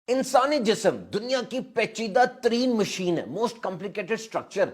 انسانی جسم دنیا کی پیچیدہ ترین مشین ہے، موسٹ کمپلیکیٹڈ سٹرکچر.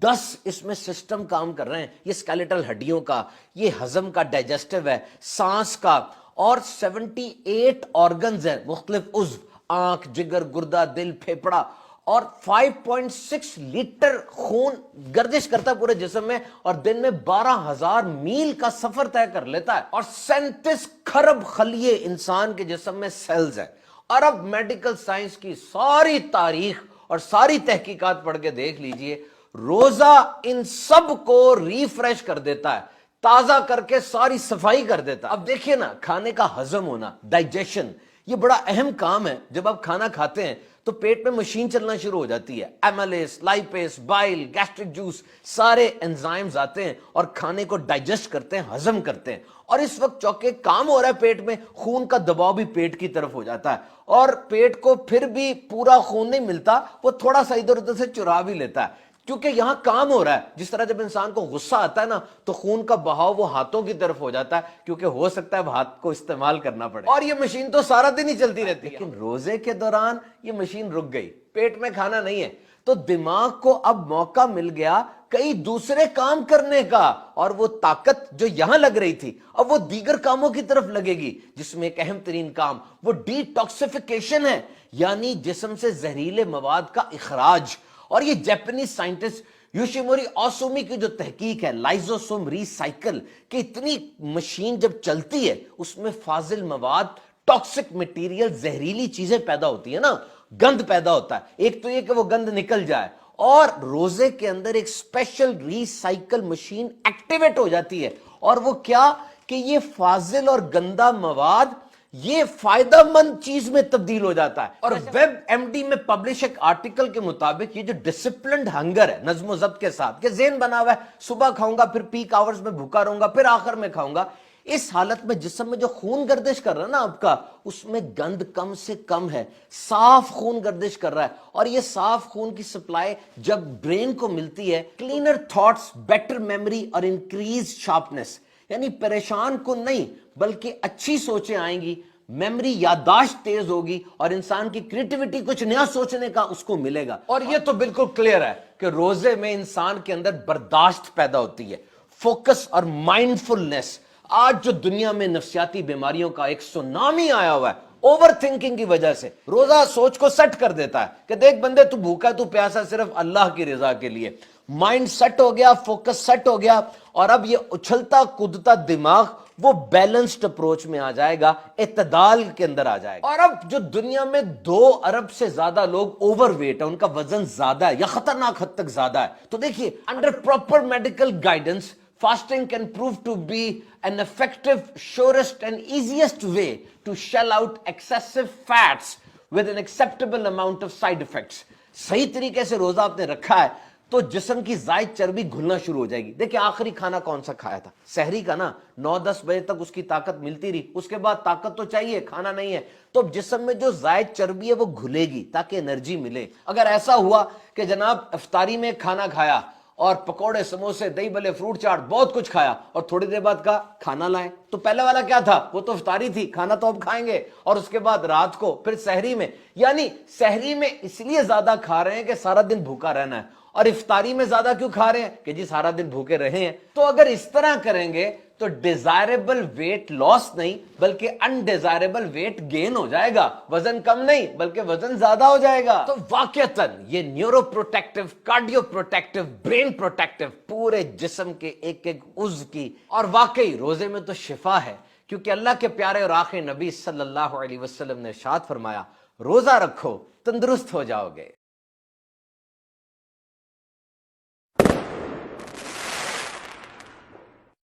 10 اس میں سسٹم کام کر رہے ہیں. یہ اسکیلیٹل ہڈیوں کا، یہ ہضم کا، ڈائجسٹو ہے، سانس کا، اور 78 آرگنز ہیں، مختلف عضو، آنکھ، جگر، گردہ، دل، پھیپڑا، اور 5.6 لیٹر خون گردش کرتا ہے پورے جسم میں، اور دن میں 12,000 میل کا سفر طے کر لیتا ہے. اور 37 کھرب خلیے انسان کے جسم میں سیلز ہیں. اور اب میڈیکل سائنس کی ساری تاریخ اور ساری تحقیقات پڑھ کے دیکھ لیجئے، روزہ ان سب کو ریفریش کر دیتا ہے، تازہ کر کے ساری صفائی کر دیتا ہے. اب دیکھیے نا، کھانے کا ہضم ہونا، ڈائجیشن، یہ بڑا اہم کام ہے. جب آپ کھانا کھاتے ہیں تو پیٹ میں مشین چلنا شروع ہو جاتی ہے. ایملیس، لائپیس، بائل، گیسٹرک جوس، سارے انزائمز آتے ہیں اور کھانے کو ڈائجسٹ کرتے ہیں، ہضم کرتے ہیں. اور اس وقت چونکہ کام ہو رہا ہے پیٹ میں، خون کا دباؤ بھی پیٹ کی طرف ہو جاتا ہے، اور پیٹ کو پھر بھی پورا خون نہیں ملتا، وہ تھوڑا سا ادھر ادھر سے چرا بھی لیتا ہے، کیونکہ یہاں کام ہو رہا ہے. جس طرح جب انسان کو غصہ آتا ہے نا تو خون کا بہاؤ وہ ہاتھوں کی طرف ہو جاتا ہے، کیونکہ ہو سکتا ہے اب ہاتھ کو استعمال کرنا پڑے، اور یہ مشین تو سارا دن ہی چلتی رہتی ہے. لیکن روزے کے دوران یہ مشین رک گئی، پیٹ میں کھانا نہیں ہے، تو دماغ کو اب موقع مل گیا کئی دوسرے کام کرنے کا، اور وہ طاقت جو یہاں لگ رہی تھی اب وہ دیگر کاموں کی طرف لگے گی، جس میں ایک اہم ترین کام وہ ڈی ٹاکسیفیکیشن ہے، یعنی جسم سے زہریلے مواد کا اخراج. اور یہ جاپنیز سائنٹسٹ یوشیموری اوسومی کی جو تحقیق ہے، لائزوسوم ری سائیکل، کہ اتنی مشین جب چلتی ہے اس میں فاضل مواد، ٹاکسک مٹیریل، زہریلی چیزیں پیدا ہوتی ہیں نا، گند پیدا ہوتا ہے. ایک تو یہ کہ وہ گند نکل جائے، اور روزے کے اندر ایک اسپیشل ری سائیکل مشین ایکٹیویٹ ہو جاتی ہے. اور وہ کیا کہ یہ فاضل اور گندا مواد یہ فائدہ مند چیز میں تبدیل ہو جاتا ہے. اور ویب ایم ڈی میں پبلش ایک آرٹیکل کے مطابق یہ جو ڈسپلنڈ ہنگر ہے، نظم و ضبط کے ساتھ، کہ ذہن بنا ہوا ہے صبح کھاؤں گا، پھر پیک آورز میں بھوکا رہوں گا، پھر آخر میں کھاؤں گا، اس حالت میں جسم میں جو خون گردش کر رہا ہے نا آپ کا، اس میں گند کم سے کم ہے، صاف خون گردش کر رہا ہے. اور یہ صاف خون کی سپلائی جب برین کو ملتی ہے، کلینر تھاٹس، بیٹر میموری اور انکریز شارپنس، یعنی پریشان کن نہیں بلکہ اچھی سوچیں آئیں گی، میموری، یادداشت تیز ہوگی، اور انسان کی کریٹیوٹی، کچھ نیا سوچنے کا اس کو ملے گا. اور یہ تو بالکل کلیئر ہے کہ روزے میں انسان کے اندر برداشت پیدا ہوتی ہے، فوکس اور مائنڈفلنس. آج جو دنیا میں نفسیاتی بیماریوں کا ایک سونامی آیا ہوا ہے اوور تھنکنگ کی وجہ سے، روزہ سوچ کو سیٹ کر دیتا ہے کہ دیکھ بندے، تو بھوکا، تو پیاسا صرف اللہ کی رضا کے لیے. مائنڈ سیٹ ہو گیا، فوکس سیٹ ہو گیا، اور اب یہ اچھلتا کودتا دماغ وہ بیلنسڈ اپروچ میں آ جائے گا، اعتدال کے اندر آ جائے گا. اور اب جو دنیا میں 2 ارب سے زیادہ لوگ اوور ویٹ ہیں، ان کا وزن زیادہ ہے یا خطرناک حد تک زیادہ ہے، تو دیکھیے under proper medical guidance fasting can prove to be an effective, surest and easiest way to shell out excessive fats with an acceptable amount of side effects. صحیح طریقے سے روزہ آپ نے رکھا ہے تو جسم کی زائد چربی گھلنا شروع ہو جائے گی. دیکھیں آخری کھانا کون سا کھایا تھا؟ سحری کا نا. 9-10 بجے تک اس کی طاقت ملتی رہی، اس کے بعد طاقت تو چاہیے، کھانا نہیں ہے، تو جسم میں جو زائد چربی ہے وہ گھلے گی تاکہ انرجی ملے. اگر ایسا ہوا کہ جناب افطاری میں کھانا کھایا اور پکوڑے، سموسے، دہی بلے، فروٹ چاٹ، بہت کچھ کھایا، اور تھوڑی دیر بعد کہا کھانا لائیں، تو پہلے والا کیا تھا؟ وہ تو افطاری تھی، کھانا تو اب کھائیں گے، اور اس کے بعد رات کو پھر سحری میں. یعنی سحری میں اس لیے زیادہ کھا رہے ہیں کہ سارا دن بھوکا رہنا ہے، اور افطاری میں زیادہ کیوں کھا رہے ہیں کہ جی سارا دن بھوکے رہے ہیں. تو اگر اس طرح کریں گے تو ڈیزائربل ویٹ لاس نہیں بلکہ انڈیزائربل ویٹ گین ہو جائے گا، وزن کم نہیں بلکہ وزن زیادہ ہو جائے گا. تو واقعتاً یہ neuro protective, cardio protective, brain protective, پورے جسم کے ایک ایک عضو کی. اور واقعی روزے میں تو شفا ہے، کیونکہ اللہ کے پیارے اور آخری نبی صلی اللہ علیہ وسلم نے ارشاد فرمایا، روزہ رکھو تندرست ہو جاؤ گے.